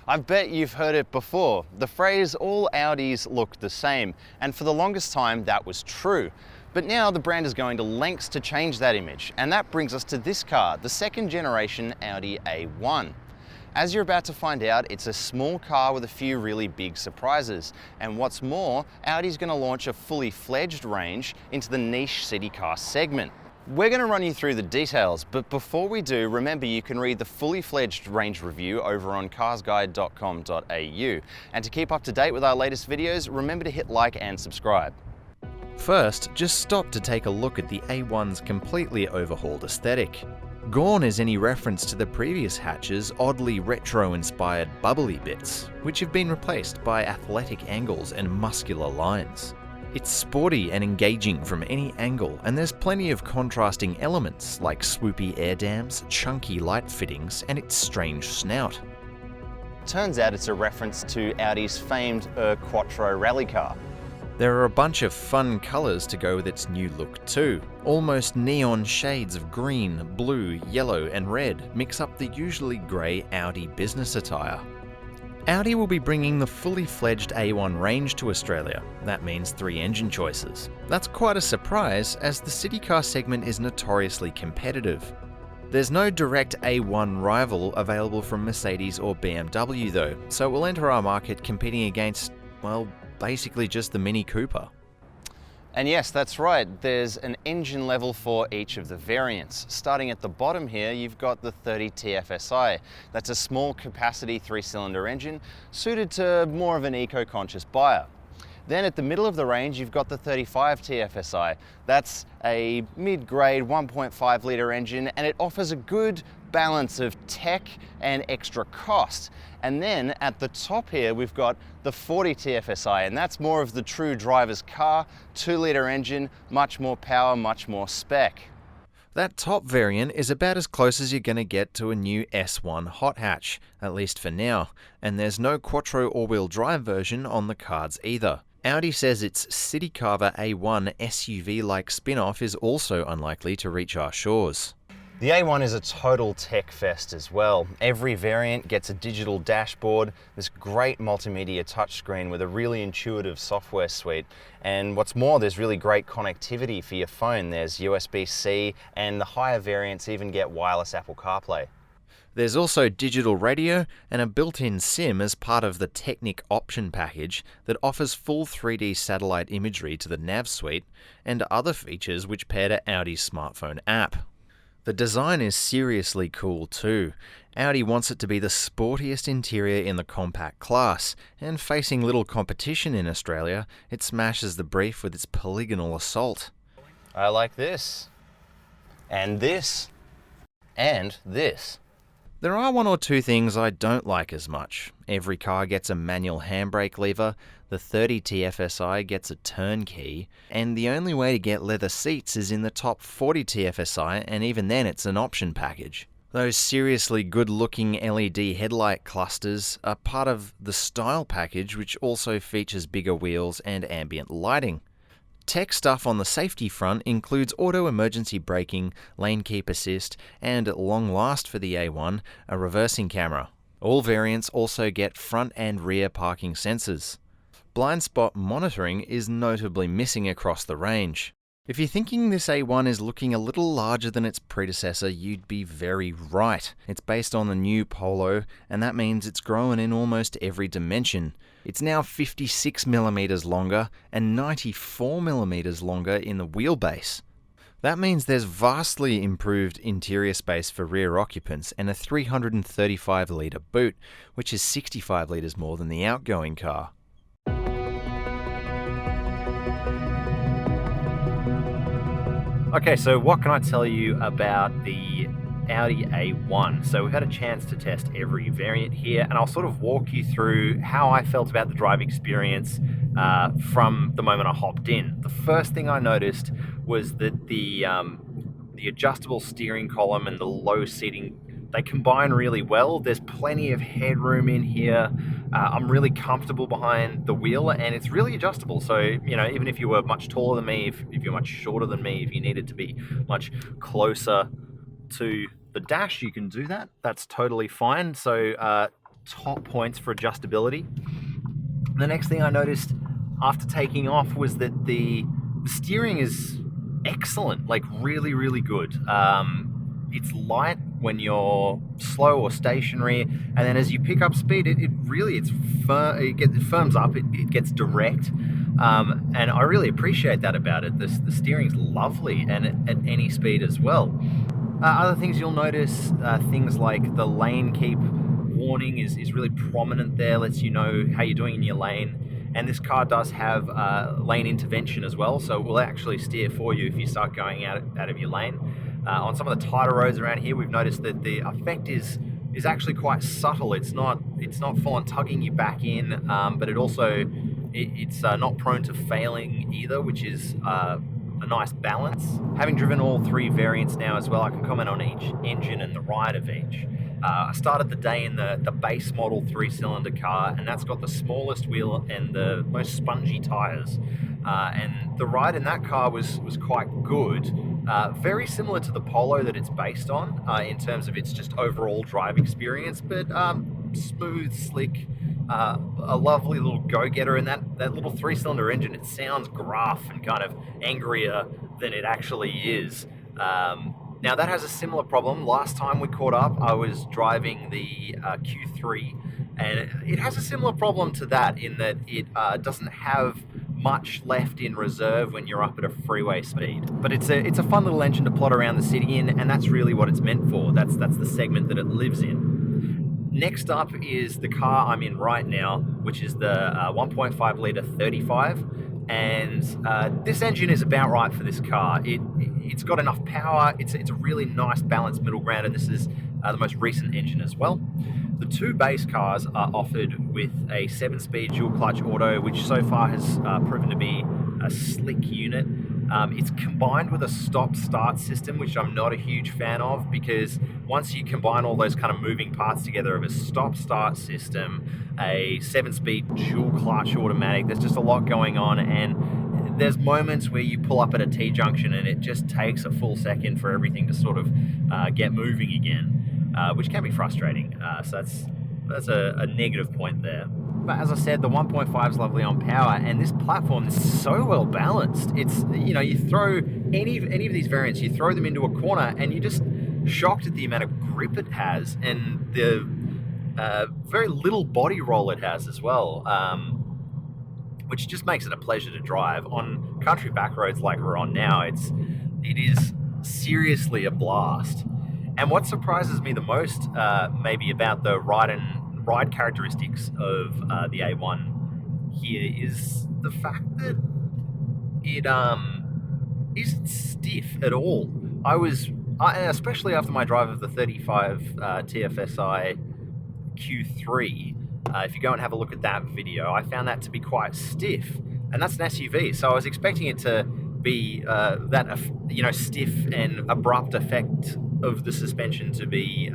I bet you've heard it before. The phrase, all Audis look the same, and for the longest time that was true. But now the brand is going to lengths to change that image, and that brings us to this car, the second generation Audi A1. As you're about to find out, it's a small car with a few really big surprises. And what's more, Audi's going to launch a fully fledged range into the niche city car segment. We're going to run you through the details, but before we do, remember you can read the fully fledged range review over on carsguide.com.au. And to keep up to date with our latest videos, remember to hit like and subscribe. First, just stop to take a look at the A1's completely overhauled aesthetic. Gone is any reference to the previous hatch's oddly retro-inspired bubbly bits, which have been replaced by athletic angles and muscular lines. It's sporty and engaging from any angle, and there's plenty of contrasting elements like swoopy air dams, chunky light fittings, and its strange snout. Turns out it's a reference to Audi's famed Quattro rally car. There are a bunch of fun colours to go with its new look too. Almost neon shades of green, blue, yellow and red mix up the usually grey Audi business attire. Audi will be bringing the fully fledged A1 range to Australia. That means 3 engine choices. That's quite a surprise, as the city car segment is notoriously competitive. There's no direct A1 rival available from Mercedes or BMW though, so we'll enter our market competing against, well, basically just the Mini Cooper. And yes, that's right, there's an engine level for each of the variants. Starting at the bottom here, you've got the 30 TFSI. That's a small capacity 3-cylinder engine suited to more of an eco-conscious buyer. Then at the middle of the range, you've got the 35 TFSI. That's a mid-grade 1.5 litre engine, and it offers a good balance of tech and extra cost. And then at the top here, we've got the 40 TFSI, and that's more of the true driver's car, 2-litre engine, much more power, much more spec. That top variant is about as close as you're going to get to a new S1 hot hatch, at least for now, and there's no Quattro all-wheel drive version on the cards either. Audi says its City Carver A1 SUV-like spin-off is also unlikely to reach our shores. The A1 is a total tech fest as well. Every variant gets a digital dashboard, this great multimedia touchscreen with a really intuitive software suite. And what's more, there's really great connectivity for your phone. There's USB-C, and the higher variants even get wireless Apple CarPlay. There's also digital radio and a built-in SIM as part of the Technic option package that offers full 3D satellite imagery to the nav suite and other features which pair to Audi's smartphone app. The design is seriously cool too. Audi wants it to be the sportiest interior in the compact class, and facing little competition in Australia, it smashes the brief with its polygonal assault. I like this, and this, and this. There are 1 or 2 things I don't like as much. Every car gets a manual handbrake lever, the 30 TFSI gets a turnkey, and the only way to get leather seats is in the top 40 TFSI, and even then it's an option package. Those seriously good-looking LED headlight clusters are part of the style package, which also features bigger wheels and ambient lighting. Tech stuff on the safety front includes auto emergency braking, lane keep assist, and at long last for the A1, a reversing camera. All variants also get front and rear parking sensors. Blind spot monitoring is notably missing across the range. If you're thinking this A1 is looking a little larger than its predecessor, you'd be very right. It's based on the new Polo, and that means it's grown in almost every dimension. It's now 56mm longer and 94mm longer in the wheelbase. That means there's vastly improved interior space for rear occupants and a 335-litre boot, which is 65 litres more than the outgoing car. Okay, so what can I tell you about the Audi A1? So we've had a chance to test every variant here, and I'll sort of walk you through how I felt about the drive experience from the moment I hopped in. The first thing I noticed was that the adjustable steering column and the low seating, they combine really well. There's plenty of headroom in here. I'm really comfortable behind the wheel, and it's really adjustable. So, you know, even if you were much taller than me, if you're much shorter than me, if you needed to be much closer to the dash, you can do that. That's totally fine. So top points for adjustability. The next thing I noticed after taking off was that the steering is excellent, like really, really good. It's light when you're slow or stationary, and then as you pick up speed, it firms up, it gets direct, and I really appreciate that about it. The steering's lovely, and at any speed as well. Other things you'll notice, things like the lane keep warning is really prominent there, lets you know how you're doing in your lane. And this car does have lane intervention as well, so it will actually steer for you if you start going out of your lane. On some of the tighter roads around here, we've noticed that the effect is actually quite subtle. It's not full on tugging you back in, but it's not prone to failing either, which is a nice balance. Having driven all three variants now as well, I can comment on each engine and the ride of each. I started the day in the base model 3-cylinder car, and that's got the smallest wheel and the most spongy tires. And the ride in that car was quite good. Very similar to the Polo that it's based on in terms of its just overall drive experience, but smooth, slick, a lovely little go-getter. And that little 3-cylinder engine, it sounds gruff and kind of angrier than it actually is. Now that has a similar problem. Last time we caught up, I was driving the Q3, and it has a similar problem to that in that it doesn't have much left in reserve when you're up at a freeway speed. But it's a fun little engine to plot around the city in, and that's really what it's meant for. That's the segment that it lives in. Next up is the car I'm in right now, which is the 1.5 litre 35. And this engine is about right for this car. It's got enough power. It's a really nice balanced middle ground, and this is the most recent engine as well. The two base cars are offered with a 7-speed dual clutch auto, which so far has proven to be a slick unit. It's combined with a stop-start system, which I'm not a huge fan of, because once you combine all those kind of moving parts together of a stop-start system, a 7-speed dual clutch automatic, there's just a lot going on, and there's moments where you pull up at a T-junction and it just takes a full second for everything to sort of get moving again, which can be frustrating. So that's a negative point there. But as I said, the 1.5 is lovely on power, and this platform is so well balanced. It's, you throw any of these variants, you throw them into a corner, and you're just shocked at the amount of grip it has, and the very little body roll it has as well, which just makes it a pleasure to drive. On country back roads like we're on now, it is seriously a blast. And what surprises me the most, maybe about the ride characteristics of the A1 here, is the fact that it isn't stiff at all. Especially after my drive of the 35 TFSI Q3, if you go and have a look at that video, I found that to be quite stiff, and that's an SUV. So I was expecting it to be stiff and abrupt effect of the suspension to be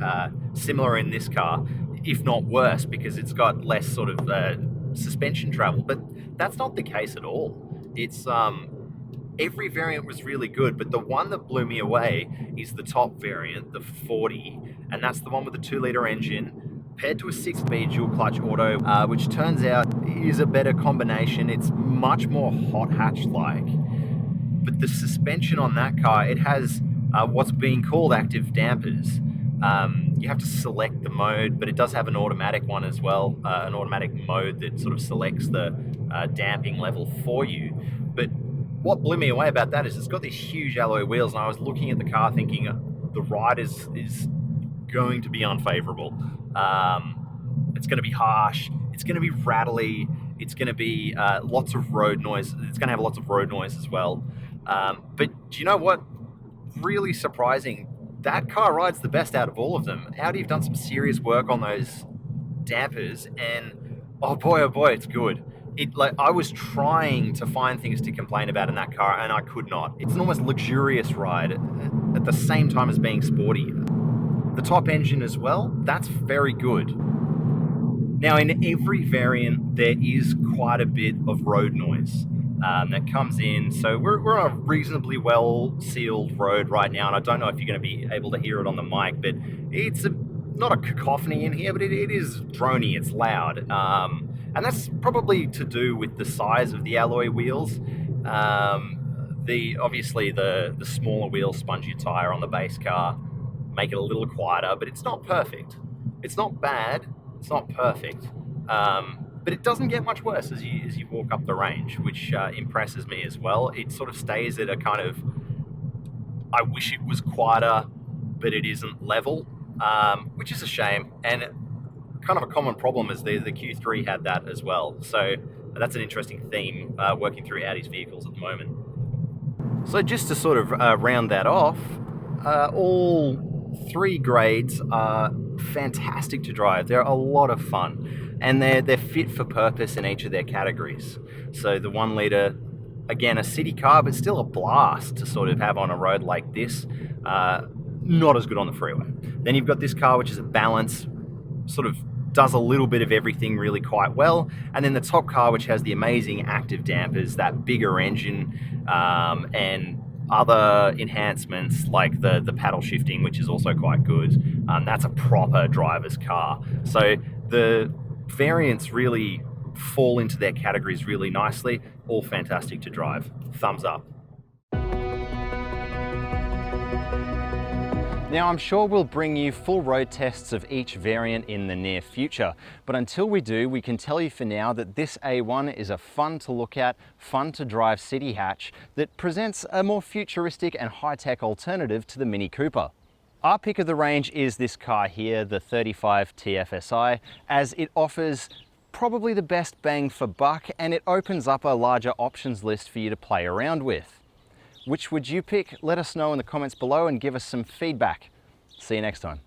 similar in this car, if not worse, because it's got less sort of suspension travel. But that's not the case at all. It's every variant was really good, but the one that blew me away is the top variant, the 40, and that's the one with the 2-litre engine paired to a 6-speed dual clutch auto, which turns out is a better combination. It's much more hot hatch like. But the suspension on that car, it has what's being called active dampers. You have to select the mode, but it does have an automatic one as well, an automatic mode that sort of selects the damping level for you. But what blew me away about that is it's got these huge alloy wheels, and I was looking at the car thinking the ride is going to be unfavorable. It's going to be harsh, it's going to be rattly, it's going to be lots of road noise. It's going to have lots of road noise as well. But do you know what? Really surprising. That car rides the best out of all of them. Audi have done some serious work on those dampers, and oh boy, it's good. I was trying to find things to complain about in that car, and I could not. It's an almost luxurious ride at the same time as being sporty. The top engine as well, that's very good. Now, in every variant, there is quite a bit of road noise that comes in. So we're on a reasonably well-sealed road right now, and I don't know if you're going to be able to hear it on the mic, but it's not a cacophony in here, but it is drony, it's loud. And that's probably to do with the size of the alloy wheels. Obviously the smaller wheels, spongier tire on the base car make it a little quieter, but it's not perfect. It's not bad, it's not perfect. But it doesn't get much worse as you walk up the range, which impresses me as well. It sort of stays at a kind of, I wish it was quieter, but it isn't level, which is a shame. And kind of a common problem is the Q3 had that as well. So that's an interesting theme working through Audi's vehicles at the moment. So just to sort of round that off, all three grades are fantastic to drive. They're a lot of fun, and they're fit for purpose in each of their categories. So the 1 litre, again, a city car, but still a blast to sort of have on a road like this. Not as good on the freeway. Then you've got this car, which is a balance, sort of does a little bit of everything really quite well. And then the top car, which has the amazing active dampers, that bigger engine, and other enhancements like the paddle shifting, which is also quite good. That's a proper driver's car. So the variants really fall into their categories really nicely. All fantastic to drive. Thumbs up. Now, I'm sure we'll bring you full road tests of each variant in the near future, but until we do, we can tell you for now that this A1 is a fun to look at, fun to drive city hatch that presents a more futuristic and high-tech alternative to the Mini Cooper. Our pick of the range is this car here, the 35 TFSI, as it offers probably the best bang for buck, and it opens up a larger options list for you to play around with. Which would you pick? Let us know in the comments below and give us some feedback. See you next time.